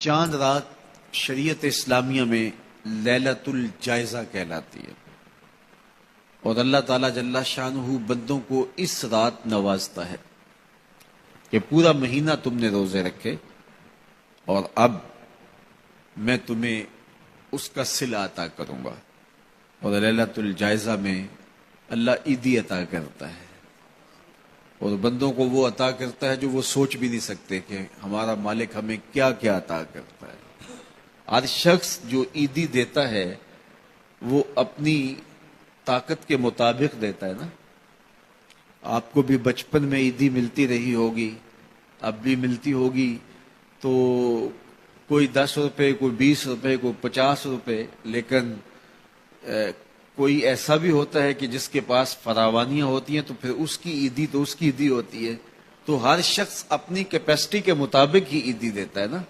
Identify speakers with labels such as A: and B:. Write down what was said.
A: چاند رات شریعت اسلامیہ میں لیلۃ الجائزہ کہلاتی ہے، اور اللہ تعالیٰ جل شانہ بندوں کو اس رات نوازتا ہے کہ پورا مہینہ تم نے روزے رکھے اور اب میں تمہیں اس کا صلہ عطا کروں گا۔ اور لیلۃ الجائزہ میں اللہ عیدی عطا کرتا ہے، اور بندوں کو وہ عطا کرتا ہے جو وہ سوچ بھی نہیں سکتے کہ ہمارا مالک ہمیں کیا کیا عطا کرتا ہے۔ ہر شخص جو عیدی دیتا ہے وہ اپنی طاقت کے مطابق دیتا ہے نا۔ آپ کو بھی بچپن میں عیدی ملتی رہی ہوگی، اب بھی ملتی ہوگی، تو کوئی 10 روپے، کوئی 20 روپے، کوئی 50 روپے، لیکن کوئی ایسا بھی ہوتا ہے کہ جس کے پاس فراوانیاں ہوتی ہیں تو پھر اس کی عیدی ہوتی ہے۔ تو ہر شخص اپنی کیپیسٹی کے مطابق ہی عیدی دیتا ہے نا۔